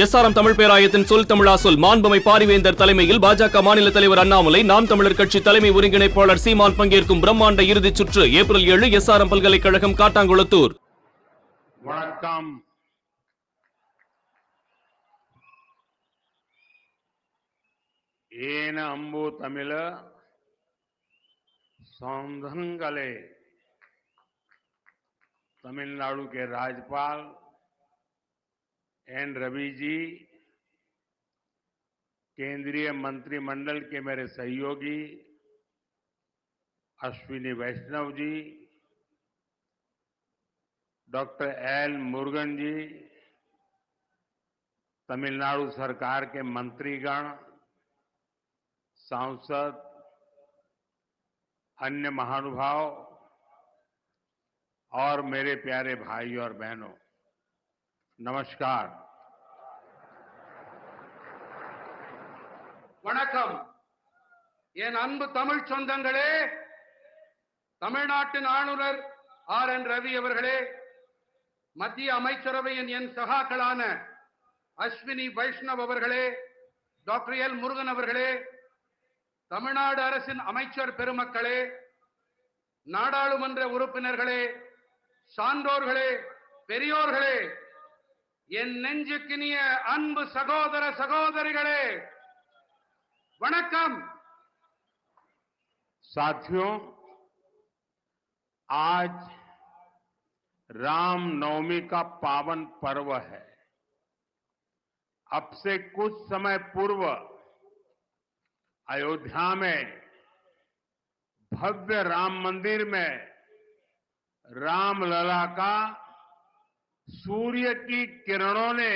SRM Tamil பேராயத்தின் சொல் தமிழா சொல் மாண்புமை பாரிவேந்தர் தலைமையில் பாஜக மாநில தலைவர் அண்ணாமலை, நாம் தமிழர் கட்சி தலைமை ஒருங்கிணைப்பாளர் சீமான் பங்கேற்கும் பிரம்மாண்ட இறுதிச் சுற்று ஏப்ரல் 7 எஸ்ஆர்எம் பல்கலைக்கழகம் காட்டாங்குளத்தூர். வணக்கம். ஏன அம்பு தமிழ सौंधंगले तमिलनाडु के राज्यपाल एन रवि जी, केंद्रीय मंत्रिमंडल के मेरे सहयोगी अश्विनी वैष्णव जी, डॉक्टर एल मुरुगन जी, तमिलनाडु सरकार के मंत्रीगण, सांसद, अन्य महानुभाव और मेरे प्यारे भाई और बहनों, नमस्कार. வணக்கம். என் அன்பு தமிழ் சொந்தங்களே, தமிழ்நாட்டின் ஆளுநர் ஆர்.என். ரவி அவர்களே, மத்திய அமைச்சரவையின் என் சகாக்களான அஸ்வினி வைஷ்ணவ் அவர்களே, டாக்டர் எல் முருகன் அவர்களே, தமிழ்நாடு அரசின் அமைச்சர் பெருமக்களே, நாடாளுமன்ற உறுப்பினர்களே, சான்றோர்களே, பெரியோர்களே, என் நெஞ்சுக்கினிய அன்பு சகோதர சகோதரிகளே, வணக்கம். साथियों, आज रामनवमी का पावन पर्व है. अब से कुछ समय पूर्व अयोध्या में भव्य राम मंदिर में रामलला का सूर्य की किरणों ने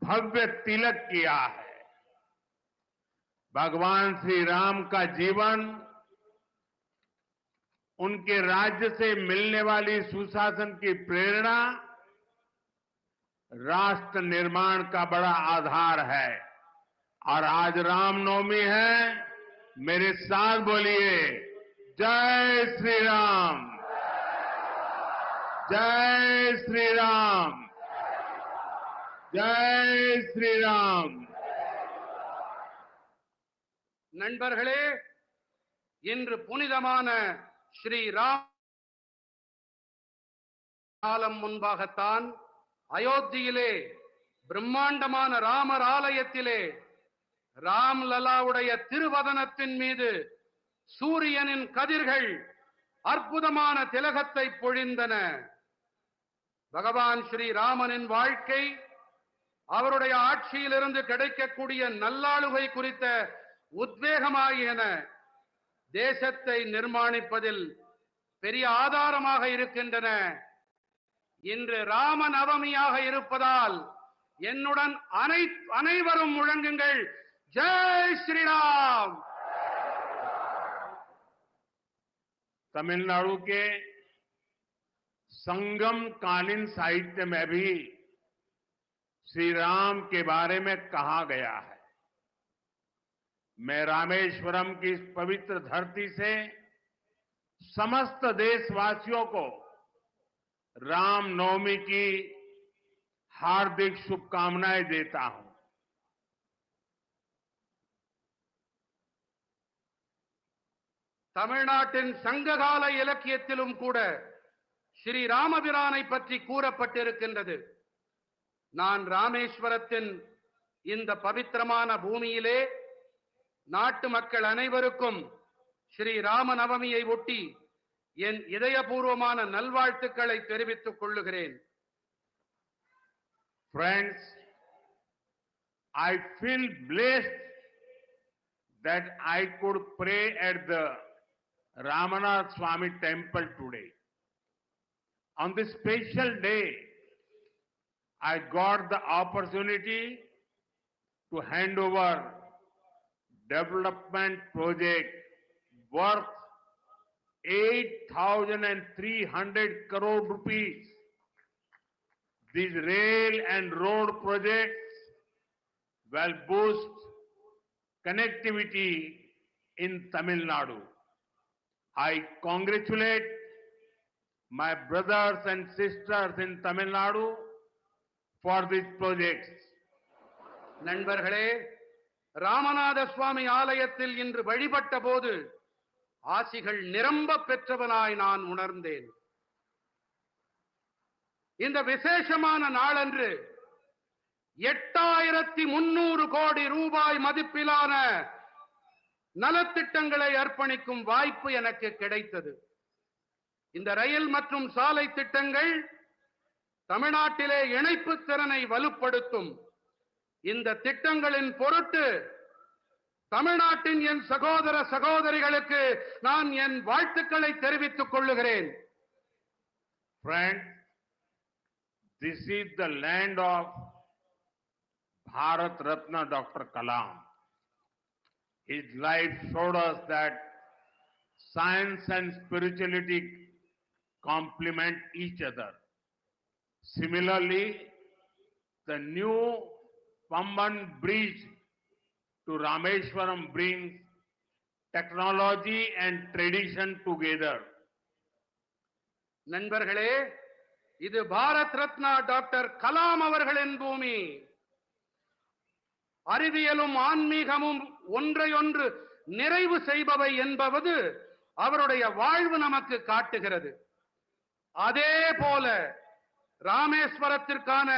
भव्य तिलक किया है. भगवान श्री राम का जीवन, उनके राज्य से मिलने वाली सुशासन की प्रेरणा राष्ट्र निर्माण का बड़ा आधार है. और आज रामनवमी है. मेरे साथ बोलिए, जय श्री राम, जय श्री राम, जय श्री राम. நண்பர்களே, இன்று புனிதமான ஸ்ரீ ராம் காலம் முன்பாகத்தான் அயோத்தியிலே பிரம்மாண்டமான ராமர் ஆலயத்திலே ராம்லலாவுடைய திருவதனத்தின் மீது சூரியனின் கதிர்கள் அற்புதமான திலகத்தை பொழிந்தன. பகவான் ஸ்ரீ ராமனின் வாழ்க்கை, அவருடைய ஆட்சியிலிருந்து கிடைக்கக்கூடிய நல்லாளுகை குறித்த உத்வேகமாகியன தேசத்தை நிர்மாணிப்பதில் பெரிய ஆதாரமாக இருக்கின்றன. இன்று ராம நவமியாக இருப்பதால் என்னுடன் அனைவரும் முழங்குங்கள், जय श्री राम. तमिलनाडु के संगम कालीन साहित्य में भी श्री राम के बारे में कहा गया है. मैं रामेश्वरम की इस पवित्र धरती से समस्त देशवासियों को रामनवमी की हार्दिक शुभकामनाएं देता हूं. தமிழ்நாட்டின் சங்ககால இலக்கியத்திலும் கூட ஸ்ரீ ராமபிரானை பற்றி கூறப்பட்டிருக்கின்றது. நான் ராமேஸ்வரத்தின் இந்த பவித்திரமான பூமியிலே நாட்டு மக்கள் அனைவருக்கும் ஸ்ரீ ராம நவமியை ஒட்டி என் இதயபூர்வமான நல்வாழ்த்துக்களை தெரிவித்துக் கொள்ளுகிறேன். Friends, I feel blessed that I could pray at the Ramanath Swami temple today. On this special day, I got the opportunity to hand over development project worth 8,300 crore rupees. These rail and road projects will boost connectivity in Tamil Nadu. I congratulate my brothers and sisters in Tamil Nadu for these projects. நண்பர்களே, ராமநாத சுவாமி ஆலயத்தில் இன்று வழிபட்ட போது ஆசிகள் நிரம்ப பெற்றவனாய் நான் உணர்ந்தேன். இந்த விசேஷமான நாளன்று 8300 கோடி ரூபாய் மதிப்பிலான நலத்திட்டங்களை அர்ப்பணிக்கும் வாய்ப்பு எனக்கு கிடைத்தது. இந்த ரயில் மற்றும் சாலை திட்டங்கள் தமிழ்நாட்டிலே இணைப்பு திறனை வலுப்படுத்தும். இந்த திட்டங்களின் பொருட்டு தமிழ்நாட்டின் என் சகோதர சகோதரிகளுக்கு நான் என் வாழ்த்துக்களை தெரிவித்துக் கொள்ளுகிறேன். Friends, this is the land of Bharat Ratna Dr. Kalam. His life showed us that science and spirituality complement each other. Similarly, the new Pamban bridge to Rameswaram brings technology and tradition together. நண்பர்களே, இது Bharat Ratna doctor Kalam அவர்களின் பூமி. அறிவியலும் ஆன்மீகமும் ஒன்றையொன்று நிறைவு செய்பவை என்பது அவருடைய வாழ்வு நமக்கு காட்டுகிறது. அதே போல ராமேஸ்வரத்திற்கான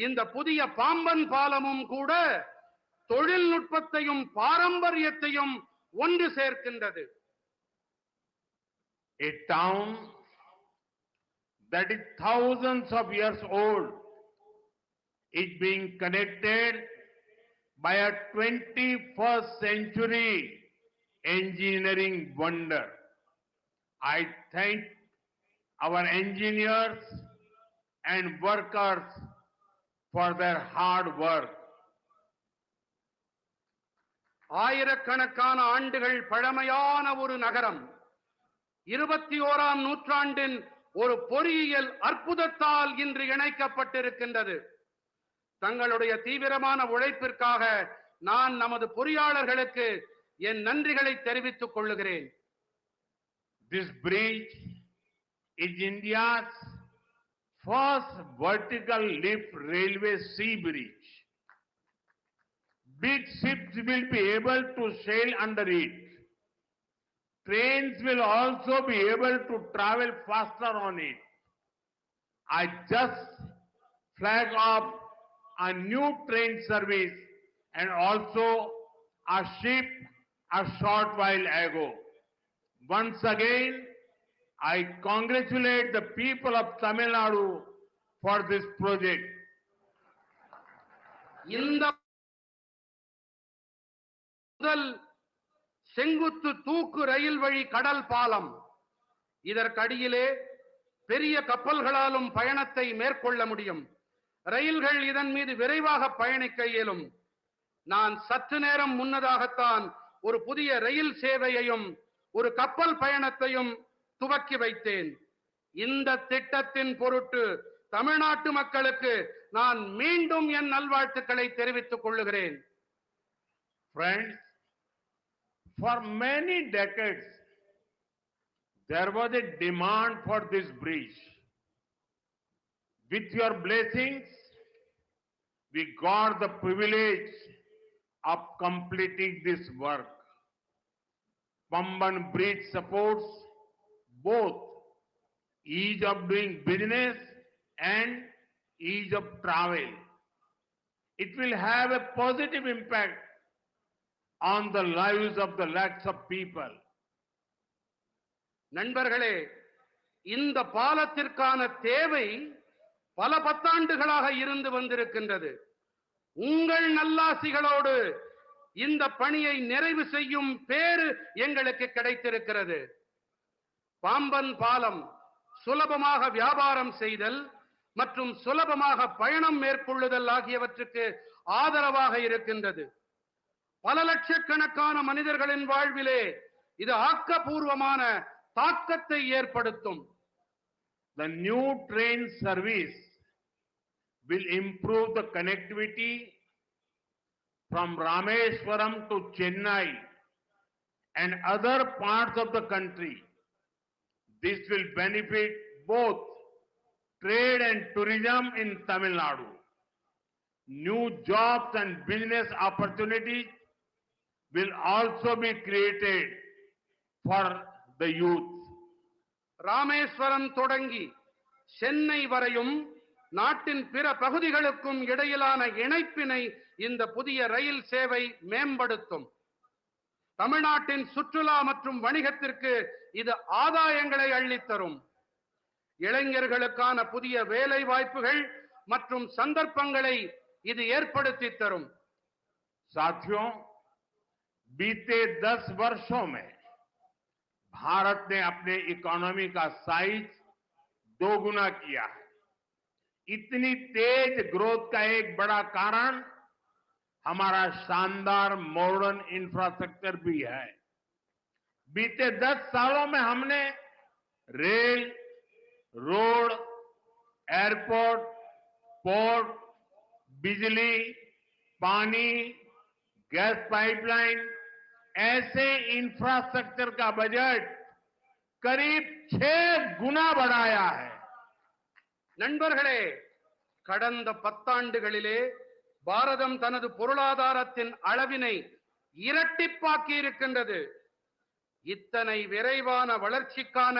இந்த புதிய பாம்பன் பாலமும் கூட தொழில்நுட்பத்தையும் பாரம்பரியத்தையும் ஒன்று சேர்க்கின்றது. A town that is thousands of years old is being connected by a 21st century engineering wonder. I thank our engineers and workers for their hard work. ஆயிரக்கணக்கான ஆண்டுகள் பழமையான ஒரு நகரம் 21ஆம் நூற்றாண்டின் ஒரு பொறியியல் அற்புதத்தால் இன்று இணைக்கப்பட்டிருக்கின்றது. தங்களுடைய தீவிரமான உழைப்பிற்காக நான் நமது பொறியாளர்களுக்கு என் நன்றிகளை தெரிவித்துக் கொள்ளுகிறேன். This bridge is India's first vertical lift railway sea bridge. Big ships will be able to sail under it. Trains will also be able to travel faster on it. I just flagged off a new train service and also a ship a short while ago. Once again, I congratulate the people of Tamil Nadu for this project. இந்த முதல் செங்குத்து தூக்கு ரயில் வழி கடல் பாலம், இதற்கடியிலே பெரிய கப்பல்களாலும் பயணத்தை மேற்கொள்ள முடியும். ரயில்கள் இதன் மீது விரைவாக பயணிக்க இயலும். நான் சற்று நேரம் முன்னதாகத்தான் ஒரு புதிய ரயில் சேவையையும் ஒரு கப்பல் பயணத்தையும் துவக்கி வைத்தேன். இந்த திட்டத்தின் பொருட்டு தமிழ்நாட்டு மக்களுக்கு நான் மீண்டும் என் நல்வாழ்த்துக்களை தெரிவித்துக் கொள்ளுகிறேன். Friends, for many decades, there was a demand for this bridge. With your blessings, we got the privilege of completing this work. Pamban Bridge supports both ease of doing business and ease of travel. It will have a positive impact on the lives of the lakhs of people. நண்பர்களே, இந்த பாலத்திற்கான தேவை பல பத்தாண்டுகளாக இருந்து வந்திருக்கின்றது. உங்கள் நல்லாசிகளோடு இந்த பணியை நிறைவு செய்யும் பேறு எங்களுக்கு கிடைத்திருக்கிறது. பாம்பன் பாலம் சுலபமாக வியாபாரம் செய்தல் மற்றும் சுலபமாக பயணம் மேற்கொள்ளுதல் ஆகியவற்றுக்கு ஆதரவாக இருக்கின்றது. பல லட்சக்கணக்கான மனிதர்களின் வாழ்விலே இது ஆக்கப்பூர்வமான தாக்கத்தை ஏற்படுத்தும். The new train service will improve the connectivity from Rameswaram to Chennai and other parts of the country. This will benefit both trade and tourism in Tamil Nadu. new jobs and business opportunities will also be created for the youth. Rameswaram தொடங்கி சென்னை வரையும் நாட்டின் பிற பகுதிகளுக்கும் இடையிலான இணைப்பினை இந்த புதிய ரயில் சேவை மேம்படுத்தும். தமிழ்நாட்டின் சுற்றுலா மற்றும் வணிகத்திற்கு இது ஆதாயங்களை அள்ளித்தரும். இளைஞர்களுக்கான புதிய வேலை வாய்ப்புகள் மற்றும் சந்தர்ப்பங்களை இது ஏற்படுத்தி தரும். साथियों, बीते 10 वर्षों में भारत ने अपने इकोनॉमी का साइज दोगुना किया है. इतनी तेज ग्रोथ का एक बड़ा कारण हमारा शानदार मॉडर्न इंफ्रास्ट्रक्चर भी है. बीते 10 सालों में हमने रेल, रोड, एयरपोर्ट, पोर्ट, बिजली, पानी, गैस पाइपलाइन ऐसे इंफ्रास्ट्रक्चर का बजट करीब 6 गुना बढ़ाया है. நண்பர்களே, கடந்த 10 ஆண்டுகளிலே பாரதம் தனது பொருளாதாரத்தின் அளவினை இரட்டிப்பாக்கி இருக்கின்றது. இத்தனை விரைவான வளர்ச்சிக்கான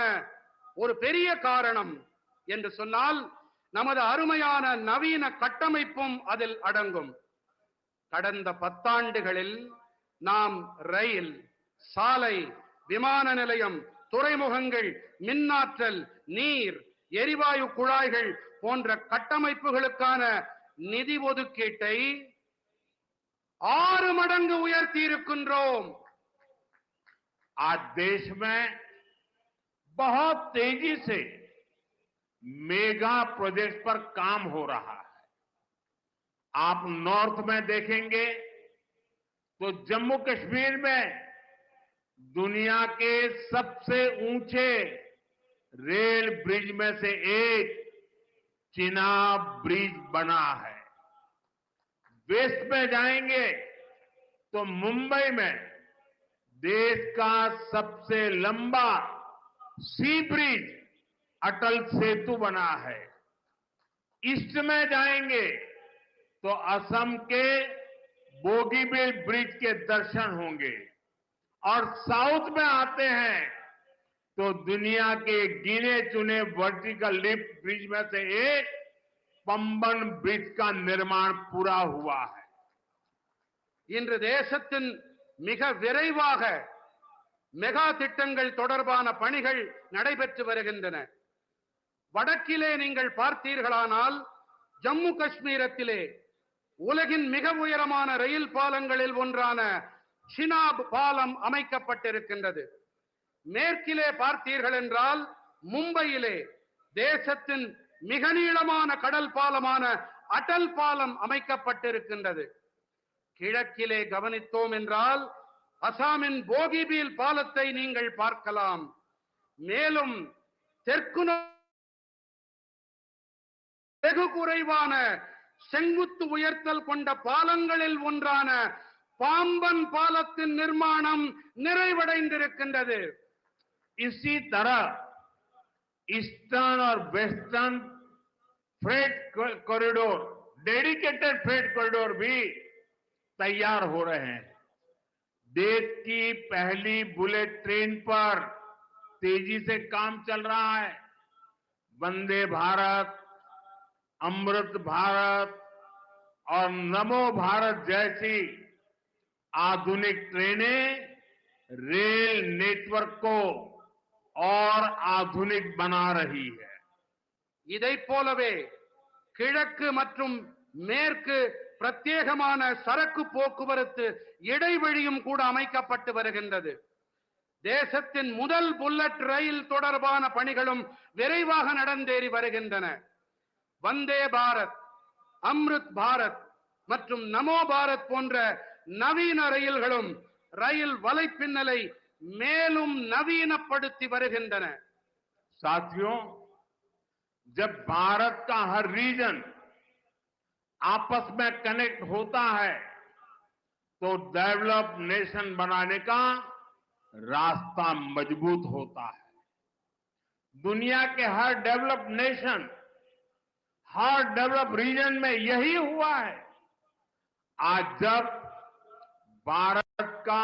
ஒரு பெரிய காரணம் என்று சொன்னால் நமது அருமையான நவீன கட்டமைப்பும் அதில் அடங்கும். கடந்த 10 ஆண்டுகளில் நாம் ரயில், சாலை, விமான நிலையம், துறைமுகங்கள், மின்னாற்றல், நீர், எரிவாயு குழாய்கள் போன்ற கட்டமைப்புகளுக்கான நிதி ஒதுக்கீட்டை 6 மடங்கு உயர்த்தி இருக்கின்றோம். आज देश में बहुत तेजी से मेगा प्रोजेक्ट पर काम हो रहा है. आप नॉर्थ में देखेंगे तो जम्मू कश्मीर में दुनिया के सबसे ऊंचे रेल ब्रिज में से एक चिनाब ब्रिज बना है. वेस्ट में जाएंगे तो मुंबई में देश का सबसे लंबा सी ब्रिज अटल सेतु बना है. ईस्ट में जाएंगे तो असम के बोगीबील ब्रिज के दर्शन होंगे और साउथ में आते हैं तो दुनिया के गिने चुने वर्टिकल लिफ्ट ब्रिज में से एक पंबन ब्रिज का निर्माण पूरा हुआ है. இன்று தேசத்தின் மிக விரைவாக மெகா திட்டங்கள் தொடர்பான பணிகள் நடைபெற்று வருகின்றன. வடக்கிலே நீங்கள் பார்த்தீர்களானால் ஜம்மு காஷ்மீரத்திலே உலகின் மிக உயரமான ரயில் பாலங்களில் ஒன்றான சினாப் பாலம் அமைக்கப்பட்டிருக்கின்றது. மேற்கிலே பார்த்தீர்கள் என்றால் மும்பையிலே தேசத்தின் மிக நீளமான கடல் பாலமான அடல் பாலம் அமைக்கப்பட்டிருக்கின்றது. கிழக்கிலே கவனித்தோம் என்றால் அசாமின் போகிபீல் பாலத்தை நீங்கள் பார்க்கலாம். மேலும் தெற்கு வெகு குறைவான செங்குத்து உயர்த்தல் கொண்ட பாலங்களில் ஒன்றான பாம்பன் பாலத்தின் நிர்மாணம் நிறைவடைந்திருக்கின்றது. इसी तरह ईस्टर्न और western freight corridor, dedicated freight corridor भी तैयार हो रहे हैं. देश की पहली बुलेट ट्रेन पर तेजी से काम चल रहा है. वंदे भारत, अमृत भारत और नमो भारत जैसी आधुनिक ट्रेनें रेल नेटवर्क को और आधुनिक बना रही है. இதைப் போலவே கிழக்கு மற்றும் மேற்கு பிரத்யேகமான சரக்கு போக்குவரத்து இடைவெளியும் கூட அமைக்கப்பட்டு வருகின்றது. தேசத்தின் முதல் புல்லட் ரயில் தொடர்பான பணிகளும் விரைவாக நடந்தேறி வருகின்றன. வந்தே பாரத், அம்ருத் பாரத் மற்றும் நமோ பாரத் போன்ற நவீன ரயில்களும் ரயில் வலைப்பின்னலை மேலும் நவீனப்படுத்தி வருகின்றன. साथियों, जब भारत का हर रीजन आपस में कनेक्ट होता है तो डेवलप नेशन बनाने का रास्ता मजबूत होता है. दुनिया के हर डेवलप नेशन, हर डेवलप रीजन में यही हुआ है. आज जब भारत का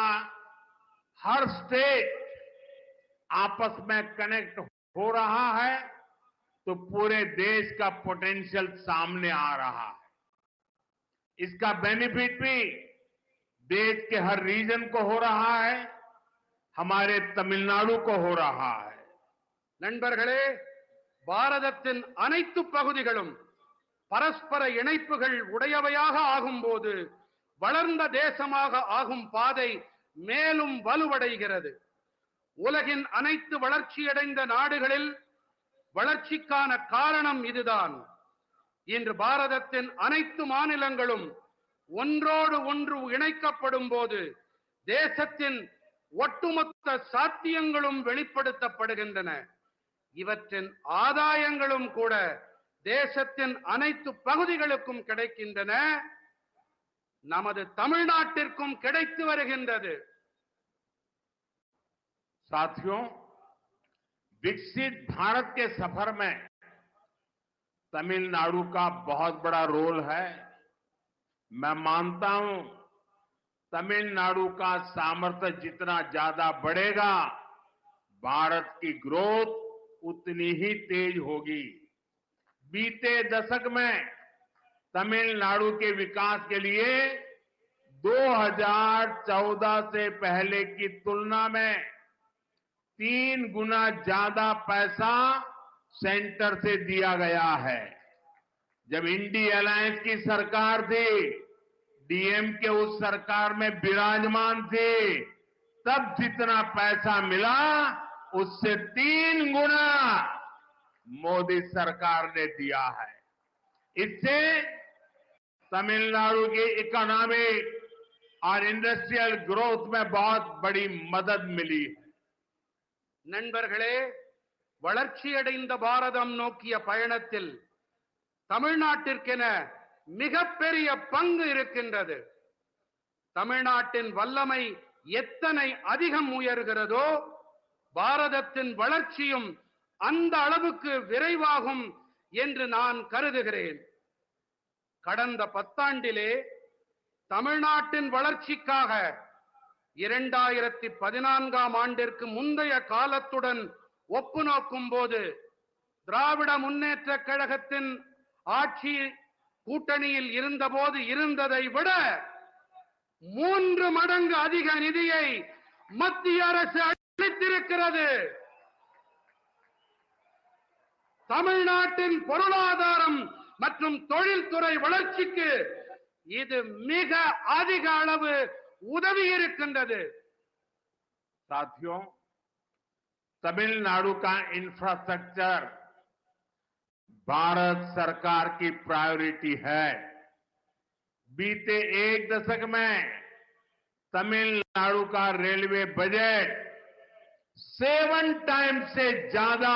हर स्टेट आपस में कनेक्ट हो रहा है तो पूरे देश का पोटेंशियल सामने आ रहा है। इसका बेनिफिट भी देश के हर रीजन को हो रहा है, हमारे तमिलनाडु को हो रहा है। நண்பர்களே, பாரதத்தின் அனைத்து பகுதிகளும் பரஸ்பர இணைப்புகள் உடையவையாக ஆகும்போது வளர்ந்த தேசமாக ஆகும் பாதை மேலும் வலுவடைகிறது. உலகின் அனைத்து வளர்ச்சியடைந்த நாடுகளில் வளர்ச்சிக்கான காரணம் இதுதான். இன்று பாரதத்தின் அனைத்து மாநிலங்களும் ஒன்றோடு ஒன்று இணைக்கப்படும் போது தேசத்தின் ஒட்டுமொத்த சாத்தியங்களும் வெளிப்படுத்தப்படுகின்றன. இவற்றின் ஆதாயங்களும் கூட தேசத்தின் அனைத்து பகுதிகளுக்கும் கிடைக்கின்றன. நமது தமிழ்நாட்டிற்கும் கிடைத்து வருகின்றது. साथियों, विकसित भारत के सफर में तमिलनाडु का बहुत बड़ा रोल है। मैं मानता हूं तमिलनाडु का सामर्थ्य जितना ज्यादा बढ़ेगा, भारत की ग्रोथ उतनी ही तेज होगी। बीते दशक में तमिलनाडु के विकास के लिए 2014 से पहले की तुलना में 3 गुना ज्यादा पैसा सेंटर से दिया गया है। जब इंडी अलायंस की सरकार थी, डीएम के उस सरकार में विराजमान थे, तब जितना पैसा मिला उससे 3 गुना मोदी सरकार ने दिया है। इससे तमिलनाडु की इकोनॉमिक और इंडस्ट्रियल ग्रोथ में बहुत बड़ी मदद मिली है। நண்பர்களே, வளர்ச்சியடைந்த பாரதம் நோக்கிய பயணத்தில் தமிழ்நாட்டிற்கென மிகப்பெரிய பங்கு இருக்கின்றது. தமிழ்நாட்டின் வல்லமை எத்தனை அதிகம் உயர்கிறதோ பாரதத்தின் வளர்ச்சியும் அந்த அளவுக்கு விரைவாகும் என்று நான் கருதுகிறேன். கடந்த 10 ஆண்டிலே தமிழ்நாட்டின் வளர்ச்சிக்காக 2014ஆம் ஆண்டிற்கு முந்தைய காலத்துடன் ஒப்பு நோக்கும் போது திராவிட முன்னேற்ற கழகத்தின் ஆட்சி கூட்டணியில் இருந்தபோது இருந்ததை விட 3 மடங்கு அதிக நிதியை மத்திய அரசு அளித்திருக்கிறது. தமிழ்நாட்டின் பொருளாதாரம் மற்றும் தொழில்துறை வளர்ச்சிக்கு இது மிக அதிக அளவு உதவி இருக்கின்றது. साथियों, तमिलनाडु का इंफ्रास्ट्रक्चर भारत सरकार की प्रायोरिटी है। बीते 1 दशक में तमिलनाडु का रेलवे बजट 7 टाइम्स से ज्यादा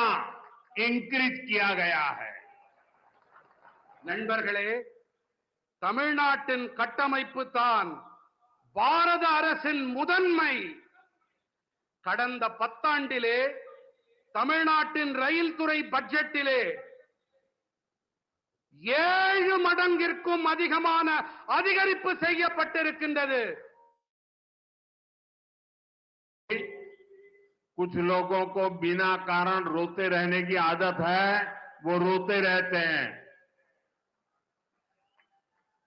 इंक्रीज किया गया है। நண்பர்களே, தமிழ்நாட்டின் கட்டமைப்பு தான் பாரத அரசின் முதன்மை. கடந்த 10 ஆண்டிலே தமிழ்நாட்டின் ரயில் துறை பட்ஜெட்டிலே 7 மடங்கிற்கும் அதிகமான அதிகரிப்பு செய்யப்பட்டிருக்கின்றது. कुछ लोगों को बिना कारण रोते रहने की आदत है, वो रोते रहते हैं।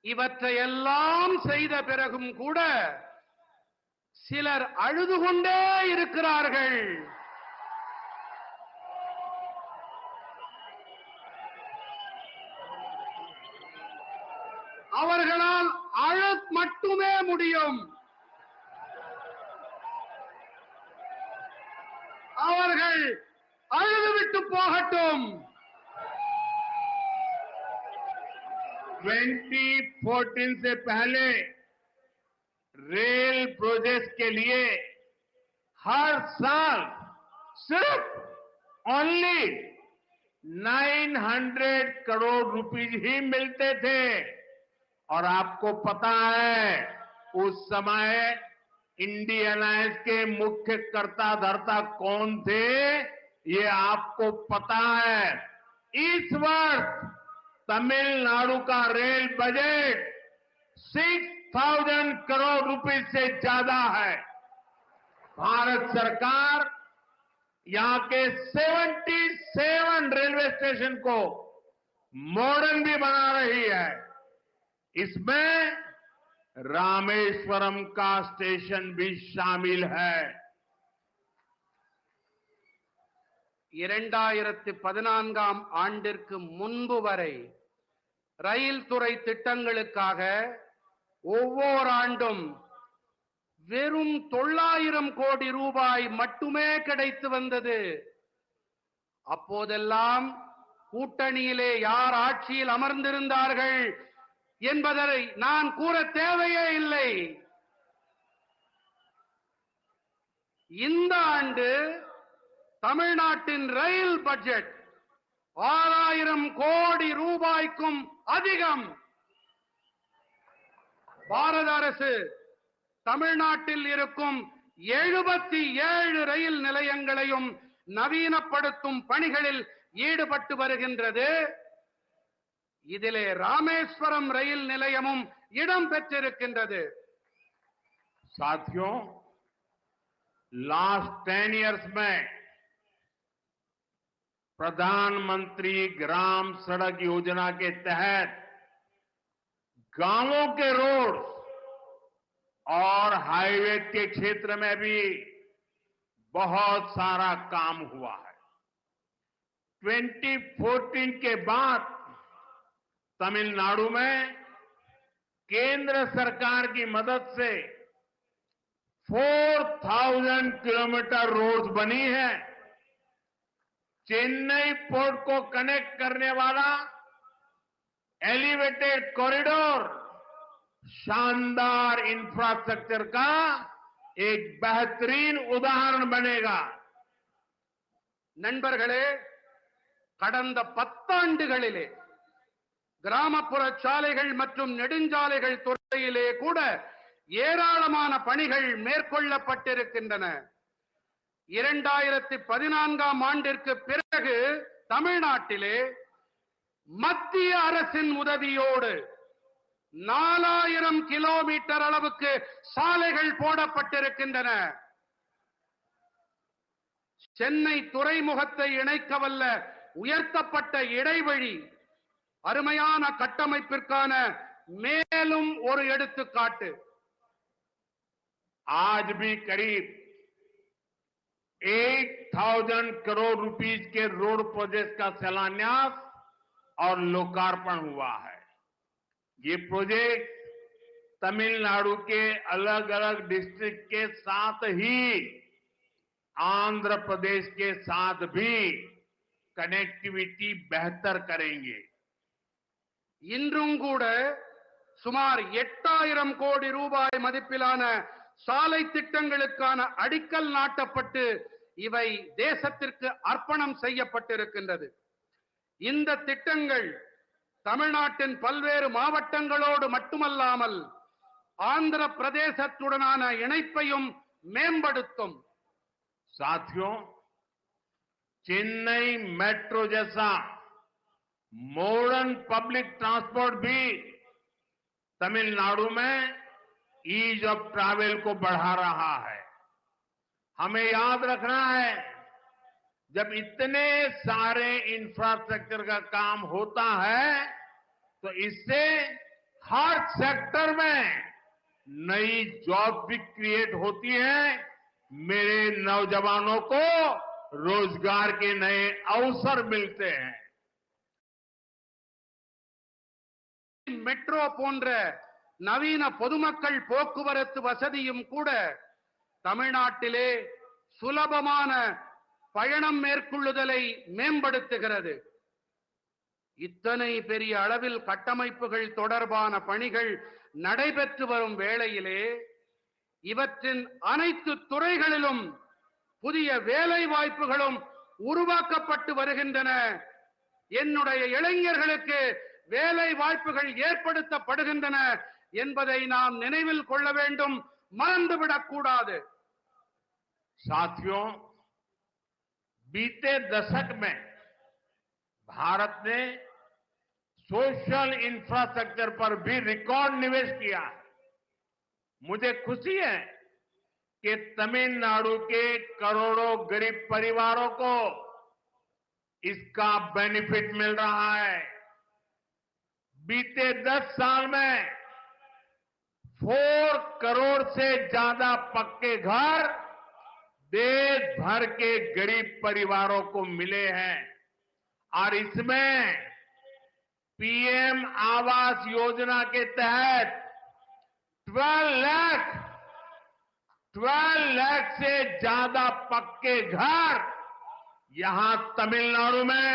இவற்றையெல்லாம் செய்த பிறகும் கூட சிலர் அழுது கொண்டே இருக்கிறார்கள். அவர்களால் அழ மட்டுமே முடியும். அவர்கள் அழுதுவிட்டு போகட்டும். 2014 से पहले रेल प्रोजेक्ट के लिए हर साल सिर्फ ओनली 900 करोड़ रुपीस ही मिलते थे। और आपको पता है उस समय इंडी अलायंस के मुख्य कर्ता धर्ता कौन थे, ये आपको पता है। इस वर्ष तमिलनाडु का रेल बजट 6,000 करोड़ रुपए से ज्यादा है। भारत सरकार यहां के 77 रेलवे स्टेशन को मॉडर्न भी बना रही है। इसमें रामेश्वरम का स्टेशन भी शामिल है। 2014 ஆண்டிற்கு முன்பு வரை ரயில் துறை திட்டங்களுக்காக ஒவ்வொரு ஆண்டும் வெறும் 900 கோடி ரூபாய் மட்டுமே கிடைத்து வந்தது. அப்போதெல்லாம் கூட்டணியிலே யார் ஆட்சியில் அமர்ந்திருந்தார்கள் என்பதை நான் கூற தேவையே இல்லை. இந்த ஆண்டு தமிழ்நாட்டின் ரயில் பட்ஜெட் 6000 கோடி ரூபாய்க்கும் அதிகம். பாரத அரசு தமிழ்நாட்டில் இருக்கும் 77 ரயில் நிலையங்களையும் நவீனப்படுத்தும் பணிகளில் ஈடுபட்டு வருகின்றது. இதிலே ராமேஸ்வரம் ரயில் நிலையமும் இடம் பெற்றிருக்கின்றது. साथियों, लास्ट 10 इयर्स में प्रधानमंत्री ग्राम सड़क योजना के तहत गांवों के रोड और हाईवे के क्षेत्र में भी बहुत सारा काम हुआ है। 2014 के बाद तमिलनाडु में केंद्र सरकार की मदद से 4000 किलोमीटर रोड बनी है। चेन्नई पोर्ट को कनेक्ट करने वाला एलिवेटेड कॉरिडोर शानदार इंफ्रास्ट्रक्चर का एक बेहतरीन उदाहरण बनेगा. நண்பர்களே, கடந்த 10 ஆண்டுகளிலே கிராமப்புற சாலைகள் மற்றும் நெடுஞ்சாலைகள் துறையிலே கூட ஏராளமான பணிகள் மேற்கொள்ளப்பட்டிருக்கின்றன. 2014 ஆண்டிற்கு பிறகு தமிழ்நாட்டிலே மத்திய அரசின் உதவியோடு 4000 கிலோமீட்டர் அளவுக்கு சாலைகள் போடப்பட்டிருக்கின்றன. சென்னை துறைமுகத்தை இணைக்கவல்ல உயர்த்தப்பட்ட இடைவழி அருமையான கட்டமைப்பிற்கான மேலும் ஒரு எடுத்துக்காட்டு. आज भी करीब 1000 करोड़ रुपीस के रोड प्रोजेक्ट का शिलान्यास और लोकार्पण हुआ है. ये प्रोजेक्ट तमिलनाडु के अलग अलग डिस्ट्रिक्ट के साथ ही आंध्र प्रदेश के साथ भी कनेक्टिविटी बेहतर करेंगे. இன்றும் கூட சுமார் 8000 கோடி ரூபாய் மதிப்பிலான சாலை திட்டங்களுக்கான அடிக்கல் நாட்டப்பட்டு இவை தேசத்திற்கு அர்ப்பணம் செய்யப்பட்டிருக்கின்றது. இந்த திட்டங்கள் தமிழ்நாட்டின் பல்வேறு மாவட்டங்களோடு மட்டுமல்லாமல் ஆந்திர பிரதேசத்துடனான இணைப்பையும் மேம்படுத்தும். साथियों, चेन्नई मेट्रो जैसा मॉडर्न पब्लिक ट्रांसपोर्ट भी तमिलनाडु में ईज ऑफ ट्रैवल को बढ़ा रहा है. हमें याद रखना है, जब इतने सारे इंफ्रास्ट्रक्चर का काम होता है तो इससे हर सेक्टर में नई जॉब भी क्रिएट होती है. मेरे नौजवानों को रोजगार के नए अवसर मिलते हैं. மெட்ரோ போன்ற நவீன பொதுமக்கள் போக்குவரத்து வசதியும் கூட தமிழ்நாட்டிலே சுலபமான பயணம் மேற்கொள்ளுதலை மேம்படுத்துகிறது. இத்தனை பெரிய அளவில் கட்டமைப்புகள் தொடர்பான பணிகள் நடைபெற்று வரும் வேளையிலே இவற்றின் அனைத்து துறைகளிலும் புதிய வேலை வாய்ப்புகளும் உருவாக்கப்பட்டு வருகின்றன. என்னுடைய இளைஞர்களுக்கு வேலை வாய்ப்புகள் ஏற்படுத்தப்படுகின்றன என்பதை நாம் நினைவில் கொள்ள வேண்டும், மறந்துவிடக் கூடாது. साथियों, बीते दशक में भारत ने सोशल इंफ्रास्ट्रक्चर पर भी रिकॉर्ड निवेश किया है। मुझे खुशी है कि तमिलनाडु के करोड़ों गरीब परिवारों को इसका बेनिफिट मिल रहा है। बीते 10 साल में 4 करोड़ से ज्यादा पक्के घर देश भर के गरीब परिवारों को मिले हैं और इसमें पीएम आवास योजना के तहत 12 लाख से ज्यादा पक्के घर यहां तमिलनाडु में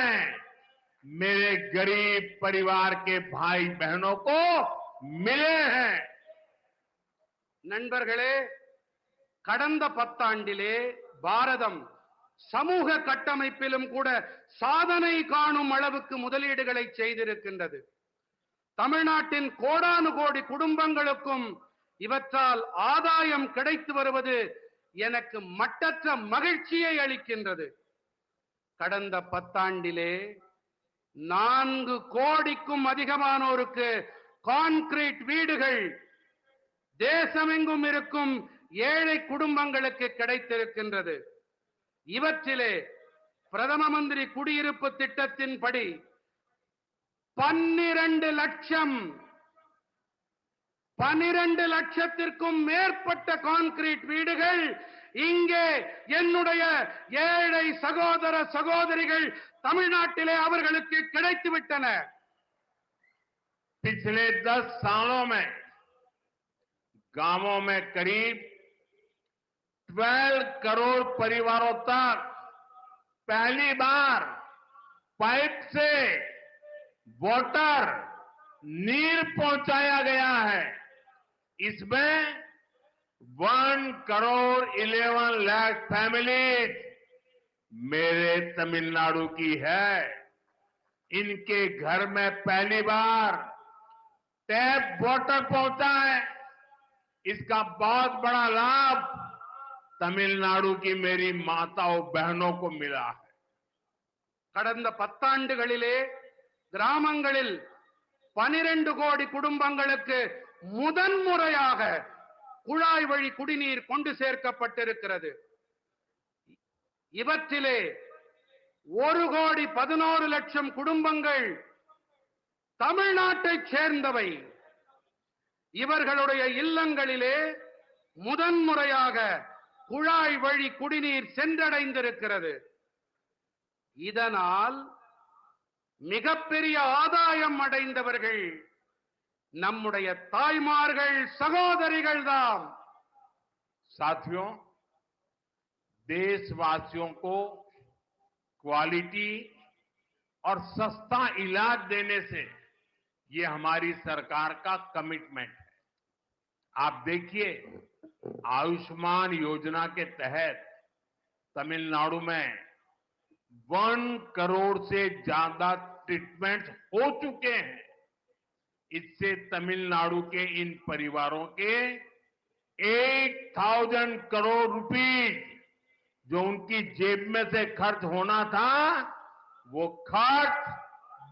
मेरे गरीब परिवार के भाई बहनों को मिले हैं। நண்பர்களே, கடந்த 10 ஆண்டிலே பாரதம் சமூக கட்டமைப்பிலும் கூட சாதனை காணும் அளவுக்கு முதலீடுகளை செய்திருக்கின்றது. தமிழ்நாட்டின் கோடானு கோடி குடும்பங்களுக்கும் இவற்றால் ஆதாயம் கிடைத்து வருவது எனக்கு மட்டற்ற மகிழ்ச்சியை அளிக்கின்றது. கடந்த 10 ஆண்டிலே 4 கோடிக்கும் அதிகமானோருக்கு கான்கிரீட் வீடுகள் தேசமெங்கும் இருக்கும் ஏழை குடும்பங்களுக்கு கிடைத்திருக்கின்றது. இவற்றிலே பிரதம மந்திரி குடியிருப்பு திட்டத்தின்படி 12 லட்சத்திற்கும் மேற்பட்ட கான்கிரீட் வீடுகள் இங்கே என்னுடைய ஏழை சகோதர சகோதரிகள் தமிழ்நாட்டிலே அவர்களுக்கு கிடைத்துவிட்டன. पिछले 10 सालों में गांवों में करीब 12 करोड़ परिवारों तक पहली बार पाइप से वाटर नीर पहुंचाया गया है। इसमें 1 करोड़ 11 लाख फैमिलीज मेरे तमिलनाडु की है। इनके घर में पहली बार टैप वाटर पहुंचा है। इसका बहुत बड़ा लाभ तमिलनाडु की मेरी माताओं बहनों को मिला है। கடந்த 10 ஆண்டுகளிலே கிராமங்களில் 12 கோடி குடும்பங்களுக்கு முதன்முறையாக குழாய் வழி குடிநீர் கொண்டு சேர்க்கப்பட்டிருக்கிறது. இவற்றிலே 1 கோடி 11 லட்சம் குடும்பங்கள் தமிழ்நாட்டைச் சேர்ந்தவை. இவர்களுடைய இல்லங்களிலே முதன்முறையாக குழாய் வழி குடிநீர் சென்றடைந்திருக்கிறது. இதனால் மிகப்பெரிய ஆதாயம் அடைந்தவர்கள் நம்முடைய தாய்மார்கள் சகோதரிகள் தான். साथियों, देशवासियों को क्वालिटी और सस्ता इलाज देने से ये हमारी सरकार का कमिटमेंट है। आप देखिए, आयुष्मान योजना के तहत तमिलनाडु में 1 करोड़ से ज्यादा ट्रीटमेंट हो चुके हैं। इससे तमिलनाडु के इन परिवारों के 8,000 करोड़ रुपीस जो उनकी जेब में से खर्च होना था, वो खर्च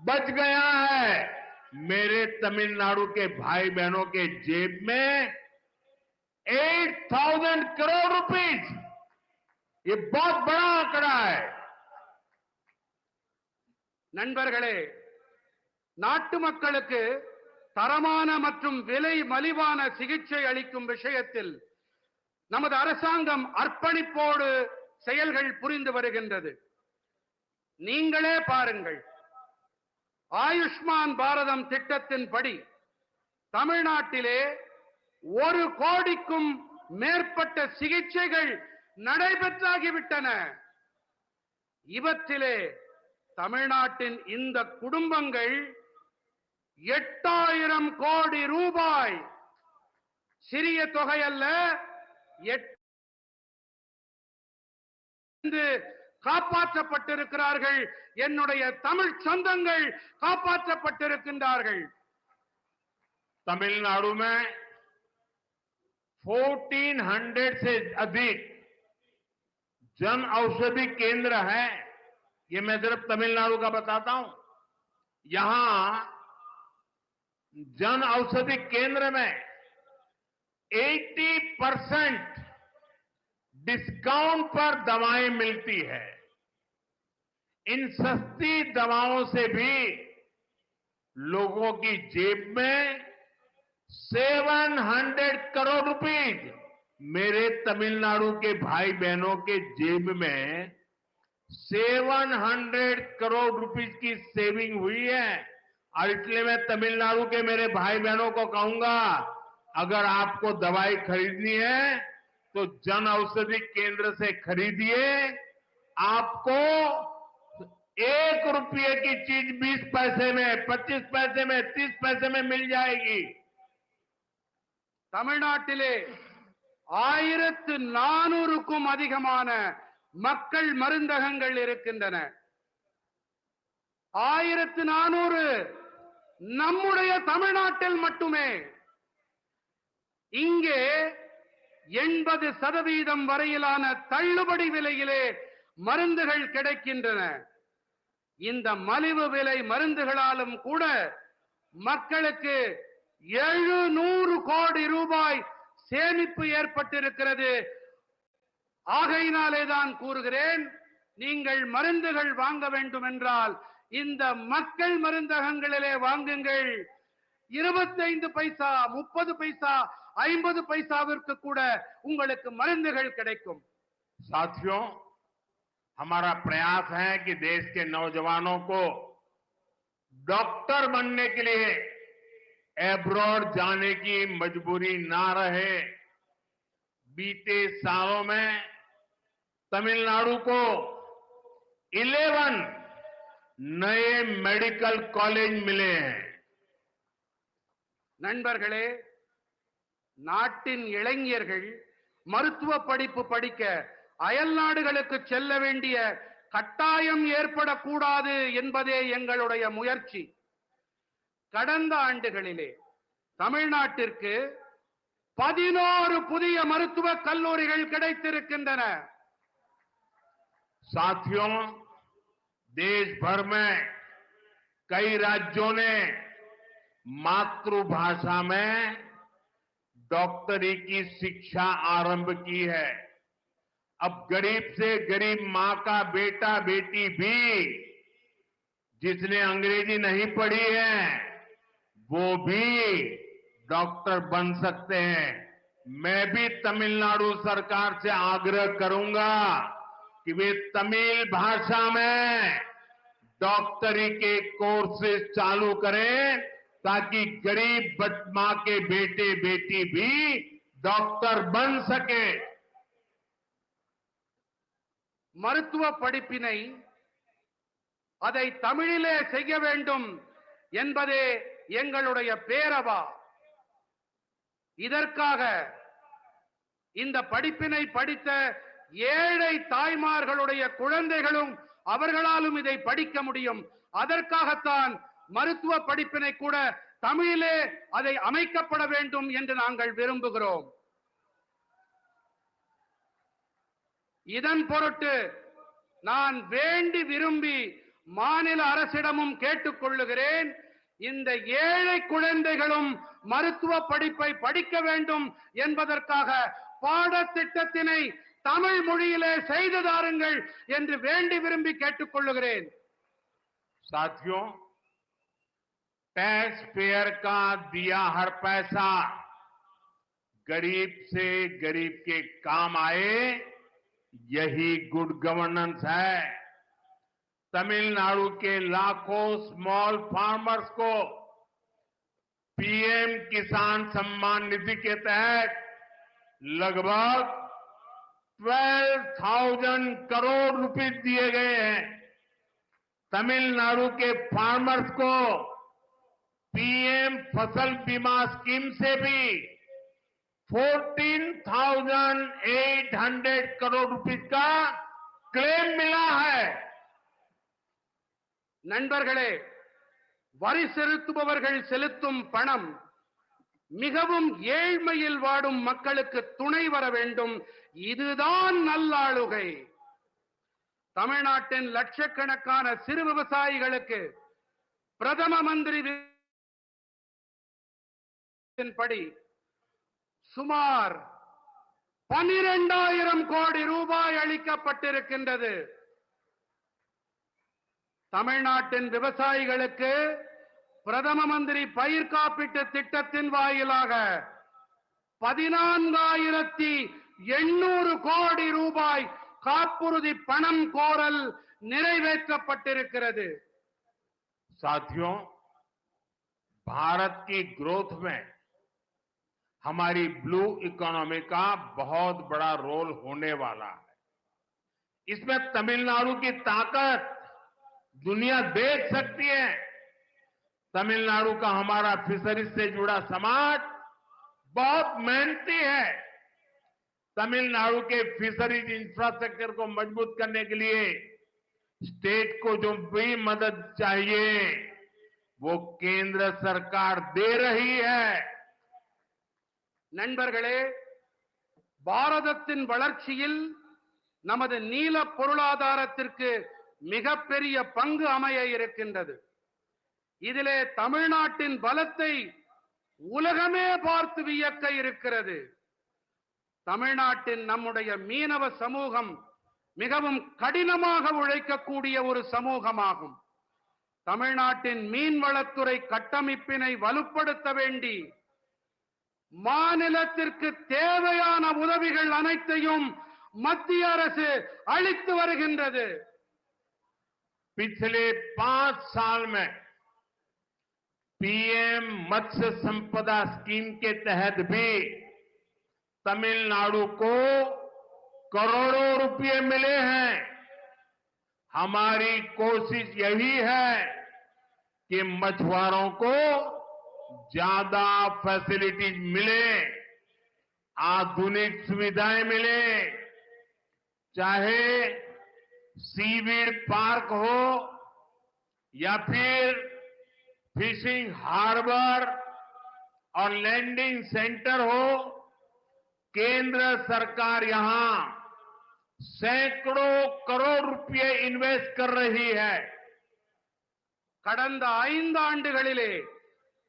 बच गया है। मेरे तमिलनाडु के भाई बहनों के जेब में 8,000 करोड़ रुपीस, ये बहुत बड़ा आंकड़ा है। நண்பர்களே, நாட்டு மக்களுக்கு தரமான மற்றும் விலை மலிவான சிகிச்சை அளிக்கும் விஷயத்தில் நமது அரசாங்கம் அர்ப்பணிப்போடு செயல்கள் புரிந்து வருகின்றது. நீங்களே பாருங்கள், ஆயுஷ்மான் பாரதம் திட்டத்தின்படி தமிழ்நாட்டிலே 1 கோடிக்கும் மேற்பட்ட சிகிச்சைகள் நடைபெற்றாகிவிட்டன. இவற்றிலே தமிழ்நாட்டின் இந்த குடும்பங்கள் 8,000 கோடி ரூபாய், சிறிய தொகை அல்ல, காப்பாற்றப்பட்டிருக்கிறார்கள். என்னுடைய தமிழ் சொந்தங்கள் காப்பாற்றப்பட்டிருக்கின்றார்கள். तमिलनाडु में 1400 से अधिक जन औषधि केंद्र है। ये मैं सिर्फ तमिलनाडु का बताता हूं। यहां जन औषधि केंद्र में 80% डिस्काउंट पर दवाएं मिलती है। इन सस्ती दवाओं से भी लोगों की जेब में 700 करोड़ रुपीज, मेरे तमिलनाडु के भाई बहनों के जेब में 700 करोड़ रुपीज की सेविंग हुई है। और इसलिए मैं तमिलनाडु के मेरे भाई बहनों को कहूंगा, अगर आपको दवाई खरीदनी है तो जन औषधि केंद्र से खरीदिए। आपको 1 रुपये की चीज 20 पैसे में, 25 पैसे में, 30 पैसे में मिल जाएगी। தமிழ்நாட்டிலே 1400க்கும் அதிகமான மக்கள் மருந்தகங்கள் இருக்கின்றன. 1400 நம்முடைய தமிழ்நாட்டில் மட்டுமே. இங்கே 80% வரையிலான தள்ளுபடி விலையிலே மருந்துகள் கிடைக்கின்றன. இந்த மலிவு விலை மருந்துகளாலும் கூட மக்களுக்கு 700 கோடி ரூபாய் சேமிப்பு ஏற்பட்டிருக்கிறது. ஆகையினாலே தான் கூறுகிறேன், நீங்கள் மருந்துகள் வாங்க வேண்டும் என்றால் இந்த மக்கள் மருந்தகங்களிலே வாங்குங்கள். 25 பைசா, 30 பைசா, 50 பைசாவிற்கு கூட உங்களுக்கு மருந்துகள் கிடைக்கும். साथियों, हमारा प्रयास है कि देश के नौजवानों को डॉक्टर बनने के लिए एब्रॉड जाने की मजबूरी ना रहे। बीते सालों में तमिलनाडु को 11 नए मेडिकल कॉलेज मिले हैं। நண்பர்களே, நாட்டின் இளைஞர்கள் மருத்துவ படிப்பு படிக்க அயல் நாடுகளுக்கு செல்ல வேண்டிய கட்டாயம் ஏற்படக்கூடாது என்பதே எங்களுடைய முயற்சி. கடந்த ஆண்டுகளிலே தமிழ்நாட்டிற்கு 11 புதிய மருத்துவக் கல்லூரிகள் கிடைத்திருக்கின்றன. साथियों, देश भर में कई राज्यों ने मातृभाषा में डॉक्टरी की शिक्षा आरंभ की है। अब गरीब से गरीब मां का बेटा बेटी भी जिसने अंग्रेजी नहीं पढ़ी है वो भी डॉक्टर बन सकते हैं। मैं भी तमिलनाडु सरकार से आग्रह करूंगा कि वे तमिल भाषा में डॉक्टरी के कोर्सेज चालू करें ताकि गरीब मां के बेटे बेटी भी डॉक्टर बन सके। மருத்துவ படிப்பினை அதை தமிழிலே செய்ய வேண்டும் என்பதே எங்களுடைய பேரவா. இதற்காக இந்த படிப்பினை படித்த ஏழை தாய்மார்களுடைய குழந்தைகளும் அவர்களாலும் இதை படிக்க முடியும். அதற்காகத்தான் மருத்துவ படிப்பினை கூட தமிழிலே அதை அமைக்கப்பட வேண்டும் என்று நாங்கள் விரும்புகிறோம். இதன் பொருட்டு நான் வேண்டி விரும்பி மாநில அரசிடமும் கேட்டுக்கொள்ளுகிறேன், இந்த ஏழை குழந்தைகளும் மருத்துவ படிப்பை படிக்க வேண்டும் என்பதற்காக பாடத்திட்டத்தினை தமிழ் மொழியிலே செய்து தாருங்கள் என்று வேண்டி விரும்பி கேட்டுக்கொள்ளுகிறேன். साथियों, टैक्स पेयर का दिया हर पैसा गरीब से गरीब के काम आए, यही गुड गवर्नेंस है। तमिलनाडु के लाखों स्मॉल फार्मर्स को पीएम किसान सम्मान निधि के तहत लगभग 12,000 करोड़ रुपए दिए गए हैं। तमिलनाडु के फार्मर्स को पीएम फसल बीमा स्कीम से भी 14,800 करोड़ रुपए का क्लेम मिला है। நண்பர்களே, வரி செலுத்துபவர்கள் செலுத்தும் பணம் மிகவும் ஏழ்மையில் வாடும் மக்களுக்கு துணை வர வேண்டும். இதுதான் நல்லாளுகை. தமிழ்நாட்டின் லட்சக்கணக்கான சிறு விவசாயிகளுக்கு பிரதம மந்திரி படி சுமார் 12,000 கோடி ரூபாய் அளிக்கப்பட்டிருக்கின்றது. தமிழ்நாட்டின் விவசாயிகளுக்கு பிரதம மந்திரி பயிர் காப்பீட்டு திட்டத்தின் வாயிலாக 14,800 கோடி ரூபாய் காப்புறுதி பணம் கோரல் நிறைவேற்றப்பட்டிருக்கிறது. साथियों, भारत की ग्रोथ में हमारी ब्लू इकोनॉमी का बहुत बड़ा रोल होने वाला है. इसमें तमिलनाडु की ताकत दुनिया देख सकती है. तमिलनाडु का हमारा फिशरीज से जुड़ा समाज बहुत मेहनती है. तमिलनाडु के फिशरीज इंफ्रास्ट्रक्चर को मजबूत करने के लिए स्टेट को जो भी मदद चाहिए वो केंद्र सरकार दे रही है. நண்பர்களே, பாரதத்தின் வளர்ச்சியில் நமது நீல பொருளாதாரத்திற்கு மிகப்பெரிய பங்கு அமைய இருக்கின்றது. இதிலே தமிழ்நாட்டின் பலத்தை உலகமே பார்த்து வியக்க இருக்கிறது. தமிழ்நாட்டின் நம்முடைய மீனவ சமூகம் மிகவும் கடினமாக உழைக்கக்கூடிய ஒரு சமூகமாகும். தமிழ்நாட்டின் மீன்வளத்துறை கட்டமைப்பினை வலுப்படுத்த வேண்டி மாநிலத்திற்கு தேவையான உதவிகள் அனைத்தையும் மத்திய அரசு அளித்து வருகின்றது. पिछले 5 साल में पीएम मत्स्य संपदा स्कीम के तहत भी तमिलनाडु को करोड़ों रुपए मिले हैं. हमारी कोशिश यही है कि मछुआरों को ज्यादा फैसिलिटीज मिले, आधुनिक सुविधाएं मिले, चाहे सीवीड पार्क हो या फिर फिशिंग हार्बर और लैंडिंग सेंटर हो. केंद्र सरकार यहां सैकड़ों करोड़ रुपए इन्वेस्ट कर रही है. கடந்த 5 ஆண்டுகளிலே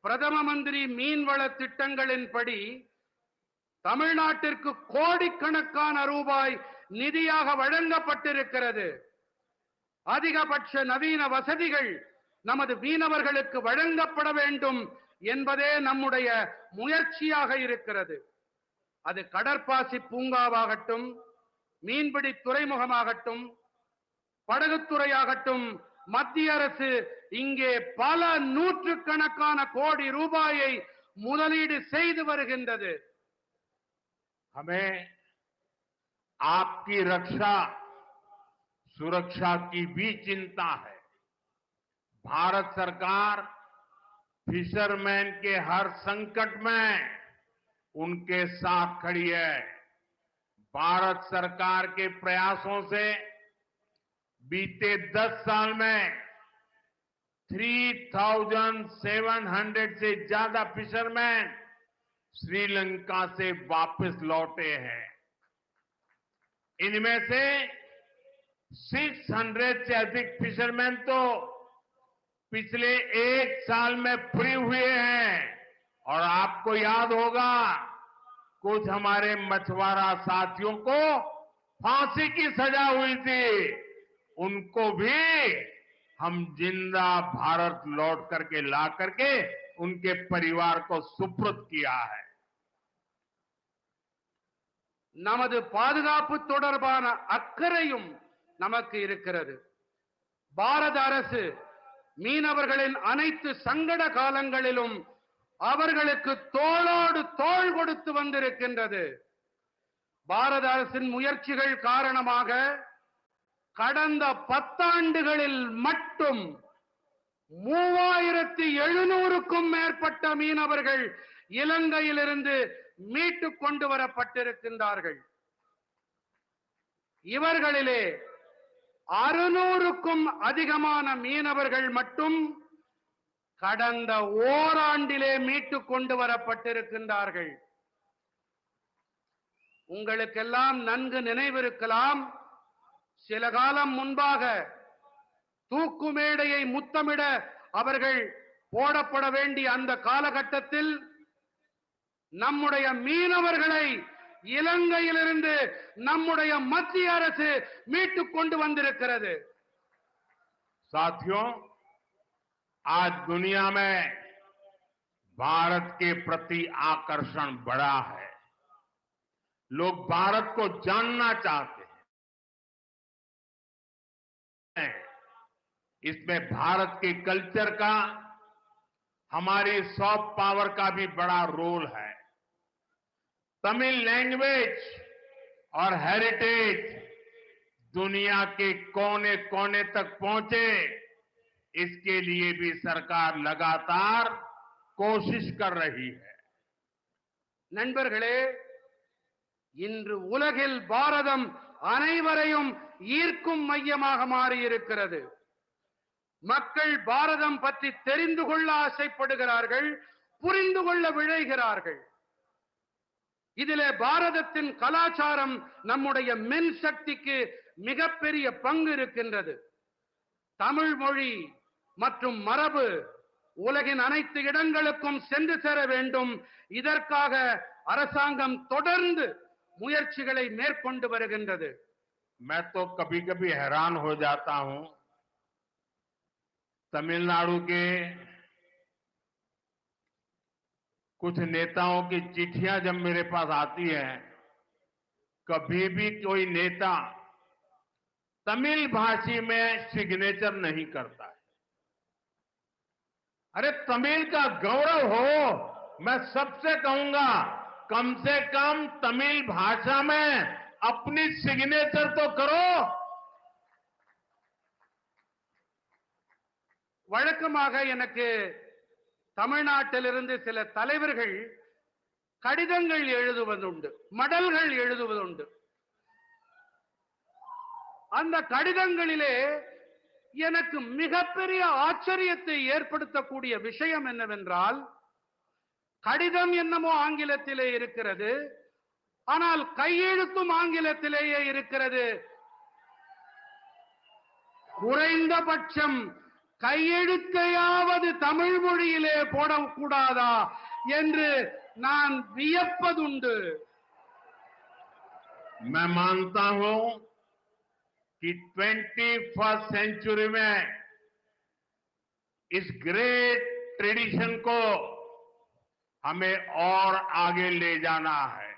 பிரதம மந்திரி மீன்வள திட்டங்களின்படி தமிழ்நாட்டிற்கு கோடிக்கணக்கான ரூபாய் நிதியாக வழங்கப்பட்டிருக்கிறது. அதிகபட்ச நவீன வசதிகள் நமது மீனவர்களுக்கு வழங்கப்பட வேண்டும் என்பதே நம்முடைய முயற்சியாக இருக்கிறது. அது கடற்பாசி பூங்காவாகட்டும், மீன்பிடி துறைமுகமாகட்டும், படகுத்துறையாகட்டும், மத்திய அரசு இங்கே பல நூற்றுக்கணக்கான கோடி ரூபாயை முதலீடு செய்து வருகின்றது. हमें आपकी रक्षा सुरक्षा की भी चिंता है. भारत सरकार फिशरमैन के हर संकट में उनके साथ खड़ी है. भारत सरकार के प्रयासों से बीते 10 साल में 3,700 से ज्यादा फिशरमैन श्रीलंका से वापस लौटे हैं. इनमें से 600 से अधिक फिशरमैन तो पिछले 1 साल में फ्री हुए हैं. और आपको याद होगा कुछ हमारे मछुआरा साथियों को फांसी की सजा हुई थी. उनको भी हम जिंदा भारत लौट करके ला करके उनके परिवार को सुपुर्द किया है. நமது பாதுகாப்பு தொடர்பான அக்கறையும் நமக்கு இருக்கிறது. பாரத அரசு மீனவர்களின் அனைத்து சங்கட காலங்களிலும் அவர்களுக்கு தோளோடு தோள் கொடுத்து வந்திருக்கின்றது. பாரத அரசின் முயற்சிகள் காரணமாக கடந்த 10 ஆண்டுகளில் மட்டும் 3,700க்கும் மேற்பட்ட மீனவர்கள் இலங்கையிலிருந்து மீட்டுக் கொண்டு வரப்பட்டிருக்கின்றார்கள். இவர்களிலே 600க்கும் அதிகமான மீனவர்கள் மட்டும் கடந்த ஓராண்டிலே மீட்டுக் கொண்டு வரப்பட்டிருக்கின்றார்கள். உங்களுக்கெல்லாம் நன்கு நினைவிருக்கலாம், சில காலம் முன்பாக தூக்கு மேடையை முத்தமிட அவர்கள் போடப்பட வேண்டிய அந்த காலகட்டத்தில் நம்முடைய மீனவர்களை இலங்கையிலிருந்து நம்முடைய மத்திய அரசு மீட்டுக் கொண்டு வந்திருக்கிறது. साथियों, आज दुनिया में भारत के प्रति आकर्षण बढ़ा है। लोग भारत को जानना चाहते हैं। इसमें भारत के कल्चर का, हमारी सॉफ्ट पावर का भी बड़ा रोल है। तमिल लैंग्वेज और हेरिटेज दुनिया के कोने कोने तक पहुंचे, इसके लिए भी सरकार लगातार कोशिश कर रही है। நண்பர்களே, இன்று உலகில் பாரதம் அனைவரையும் ஈர்க்கும் மையமாக மாறியிருக்கிறது. மக்கள் பாரதம் பற்றி தெரிந்து கொள்ள ஆசைப்படுகிறார்கள், புரிந்து கொள்ள விழைகிறார்கள். இதிலே பாரதத்தின் கலாச்சாரம் நம்முடைய மென் சக்திக்கு மிகப்பெரிய பங்கு இருக்கின்றது. தமிழ் மொழி மற்றும் மரபு உலகின் அனைத்து இடங்களுக்கும் சென்று சேர வேண்டும். இதற்காக அரசாங்கம் தொடர்ந்து முயற்சிகளை மேற்கொண்டு வருகின்றது. मैं तो कभी कभी हैरान हो जाता हूं, तमिलनाडु के कुछ नेताओं की चिट्ठियां जब मेरे पास आती है, कभी भी कोई नेता तमिल भाषी में सिग्नेचर नहीं करता है। अरे तमिल का गौरव हो, मैं सबसे कहूंगा कम से कम तमिल भाषा में अपनी सिग्नेचर तो करो। வழக்கமாக எனக்கு தமிழ்நாட்டிலிருந்து சில தலைவர்கள் கடிதங்கள் எழுதுவதுண்டு, மடல்கள் எழுதுவதுண்டு. அந்த கடிதங்களிலே எனக்கு மிகப்பெரிய ஆச்சரியத்தை ஏற்படுத்தக்கூடிய விஷயம் என்னவென்றால், கடிதம் என்னமோ ஆங்கிலத்திலே இருக்கிறது, ஆனால் கையெழுத்தும் ஆங்கிலத்திலேயே இருக்கிறது. குறைந்தபட்சம் கையெழுத்தையாவது தமிழ் மொழியிலே போடக்கூடாதா என்று நான் வியப்பதுண்டு. मैं मानता हूं कि 21st सेंचुरी में इस ग्रेट ट्रेडिशन को हमें और आगे ले जाना है।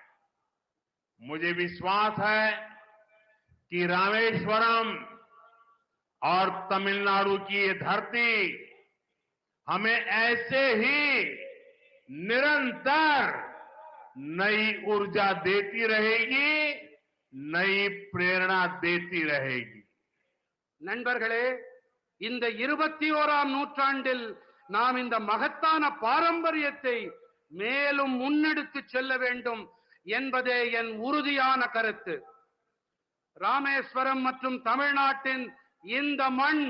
मुझे विश्वास है कि रामेश्वरम और तमिलनाडु की ये धरती हमें ऐसे ही निरंतर नई ऊर्जा देती रहेगी, नई प्रेरणा देती रहेगी. நண்பர்களே, இந்த 21ஆம் நூற்றாண்டில் நாம் இந்த மகத்தான பாரம்பரியத்தை மேலும் முன்னெடுத்து செல்ல வேண்டும் என்பதே என் உறுதியான கருத்து. ராமேஸ்வரம் மற்றும் தமிழ்நாட்டின் இந்த மண்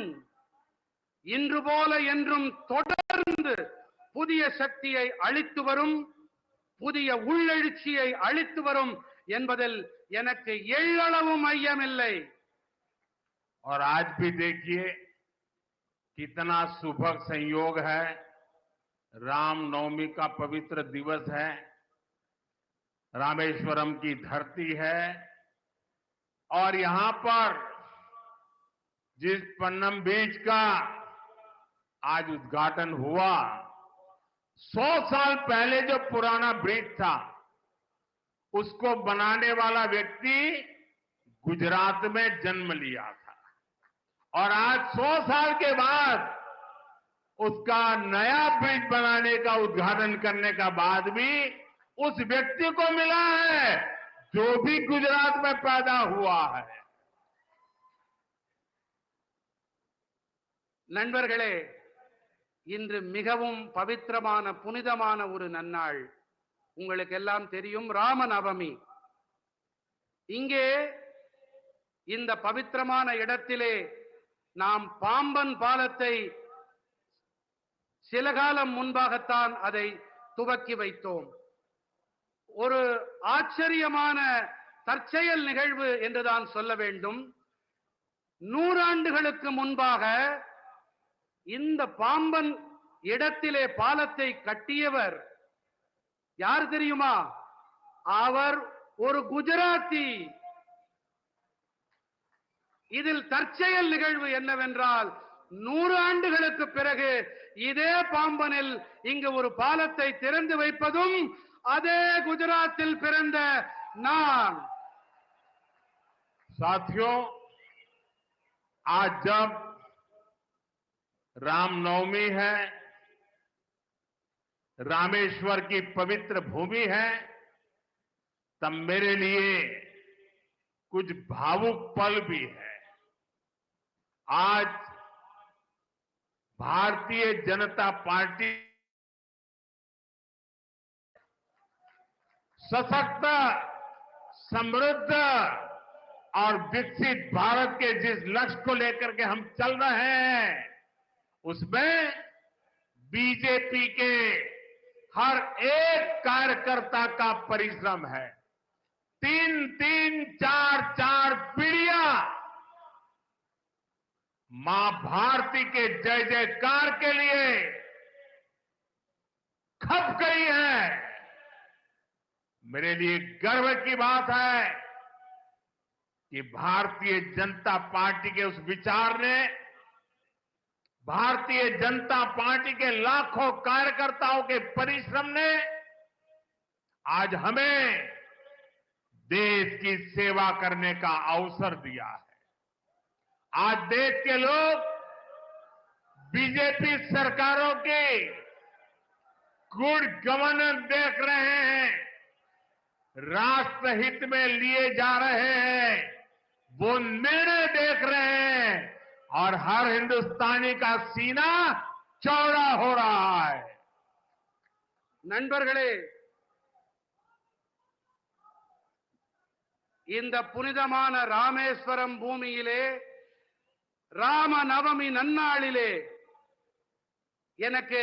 இன்று போல என்றும் தொடர்ந்து புதிய சக்தியை அளித்து வரும், புதிய உள்ளெழுச்சியை அளித்து வரும் என்பதில் எனக்கு எள்ளளவும் ஐயமில்லை. और आज भी देखिए कितना सुभग संयोग है, रामनवमी का पवित्र दिवस है, रामेश्वरम की धरती है, और यहां पर जिस पन्नम बीच का आज उद्घाटन हुआ, 100 साल पहले जो पुराना ब्रिज था उसको बनाने वाला व्यक्ति गुजरात में जन्म लिया था, और आज 100 साल के बाद उसका नया ब्रिज बनाने का उद्घाटन करने का बाद भी उस व्यक्ति को मिला है जो भी गुजरात में पैदा हुआ है. நண்பர்களே, இன்று மிகவும் பவித்திரமான புனிதமான ஒரு நன்னாள். உங்களுக்கு எல்லாம் தெரியும், ராமநவமி. இங்கே இந்த பவித்திரமான இடத்திலே நாம் பாம்பன் பாலத்தை சில காலம் முன்பாகத்தான் அதை துவக்கி வைத்தோம். ஒரு ஆச்சரியமான தற்செயல் நிகழ்வு என்றுதான் சொல்ல வேண்டும். 100 ஆண்டுகளுக்கு முன்பாக இந்த பாம்பன் இடத்திலே பாலத்தை கட்டியவர் யார் தெரியுமா? அவர் ஒரு குஜராத்தி. இதில் தற்செயல் நிகழ்வு என்னவென்றால் 100 ஆண்டுகளுக்கு பிறகு இதே பாம்பனில் இங்கு ஒரு பாலத்தை திறந்து வைப்பதும் அதே குஜராத்தில் பிறந்த நான். साथियों, आज जब रामनवमी है, रामेश्वर की पवित्र भूमि है, तब मेरे लिए कुछ भावुक पल भी है। आज भारतीय जनता पार्टी सशक्त, समृद्ध और विकसित भारत के जिस लक्ष्य को लेकर के हम चल रहे हैं, उसमें बीजेपी के हर एक कार्यकर्ता का परिश्रम है। 3-3, 4-4 पीढ़ियां मां भारती के जय जयकार के लिए खप गई है। मेरे लिए गर्व की बात है कि भारतीय जनता पार्टी के उस विचार ने, भारतीय जनता पार्टी के लाखों कार्यकर्ताओं के परिश्रम ने आज हमें देश की सेवा करने का अवसर दिया है। आज देश के लोग बीजेपी सरकारों की गुड गवर्नेंस देख रहे हैं, राष्ट्रहित में लिए जा रहे हैं, वो निर्णय देख रहे हैं और हर हिंदुस्तानी का सीना चौड़ा हो रहा है। நண்பர்களே, இந்த புனிதமான ராமேஸ்வரம் பூமியிலே ராம நவமி நன்னாளிலே எனக்கு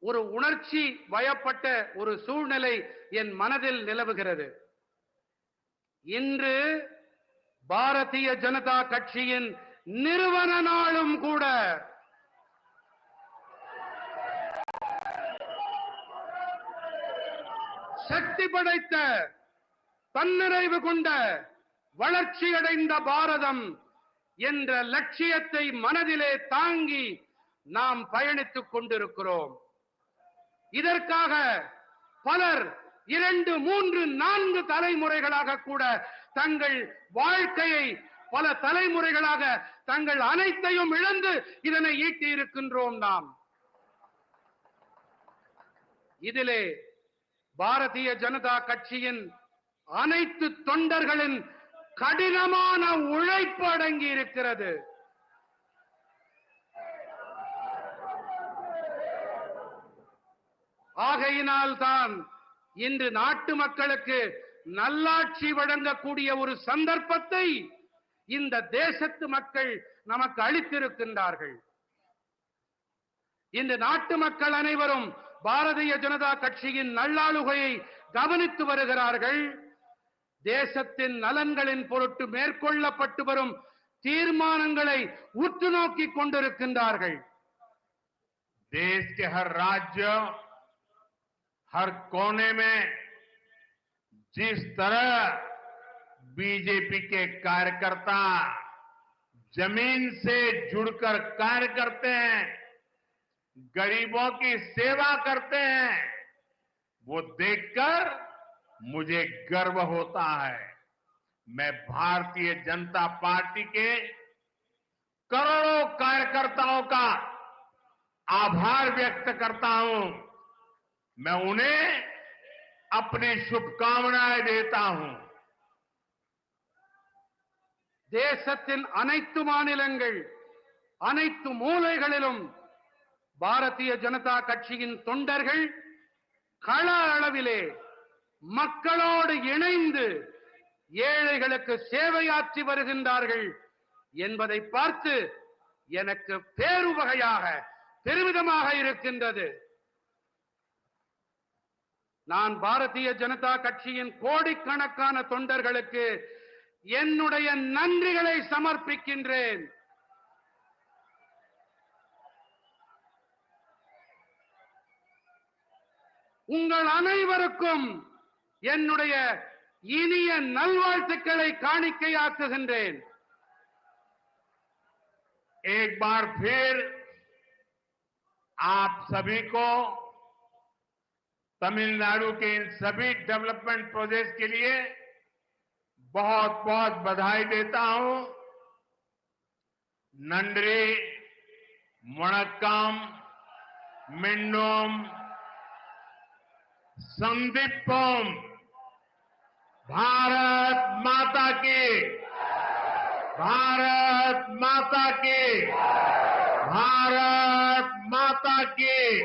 ஒரு உணர்ச்சி வயப்பட்ட ஒரு சூழ்நிலை என் மனதில் நிலவுகிறது. இன்று பாரதிய ஜனதா கட்சியின் நிறுவன நாளும் கூட. சக்தி படைத்த, தன்னிறைவு கொண்ட, வளர்ச்சியடைந்த பாரதம் என்ற லட்சியத்தை மனதிலே தாங்கி நாம் பயணித்துக் கொண்டிருக்கிறோம். இதற்காக பலர் 2, 3, 4 தலைமுறைகளாக கூட தங்கள் வாழ்க்கையை, பல தலைமுறைகளாக தங்கள் அனைத்தையும் இழந்து இதனை ஈட்டி இருக்கின்றோம். நாம் இதிலே பாரதிய ஜனதா கட்சியின் அனைத்து தொண்டர்களின் கடினமான உழைப்பு அடங்கி இருக்கிறது. ஆகையினால்தான் இன்று நாட்டு மக்களுக்கு நல்லாட்சி வழங்கக்கூடிய ஒரு சந்தர்ப்பத்தை இந்த தேசத்து மக்கள் நமக்கு அளித்திருக்கின்றார்கள். இந்த நாட்டு மக்கள் அனைவரும் பாரதிய ஜனதா கட்சியின் நல்லாளுகையை கவனித்து வருகிறார்கள். தேசத்தின் நலன்களின் பொருட்டு மேற்கொள்ளப்பட்டு வரும் தீர்மானங்களை உற்று நோக்கிக் கொண்டிருக்கின்றார்கள். देश के हर राज्य, हर कोने में जिस तरह बीजेपी के कार्यकर्ता जमीन से जुड़कर कार्य करते हैं, गरीबों की सेवा करते हैं, वो देखकर मुझे गर्व होता है। मैं भारतीय जनता पार्टी के करोड़ों कार्यकर्ताओं का आभार व्यक्त करता हूं। मैं उन्हें अपनी शुभकामनाएं देता हूं। தேசத்தின் அனைத்து மாநிலங்கள், அனைத்து மூலைகளிலும் பாரதிய ஜனதா கட்சியின் தொண்டர்கள் கள அளவிலே மக்களோடு இணைந்து ஏழைகளுக்கு சேவையாற்றி வருகின்றார்கள் என்பதை பார்த்து எனக்கு பேருவகையாக, பெருமிதமாக இருக்கின்றது. நான் பாரதிய ஜனதா கட்சியின் கோடிக்கணக்கான தொண்டர்களுக்கு என்னுடைய நன்றிகளை சமர்ப்பிக்கின்றேன். உங்கள் அனைவருக்கும் என்னுடைய இனிய நல்வாழ்த்துக்களை காணிக்கையாக்குகின்றேன். एक बार फिर आप सभी को तमिलनाडु के इन सभी डेवलपमेंट प्रोजेक्ट्स के लिए बहुत बहुत बधाई देता हूं. नंद्री, वणक्कम, मिंडोम, संदीपम, भारत माता की, भारत माता की, भारत माता की.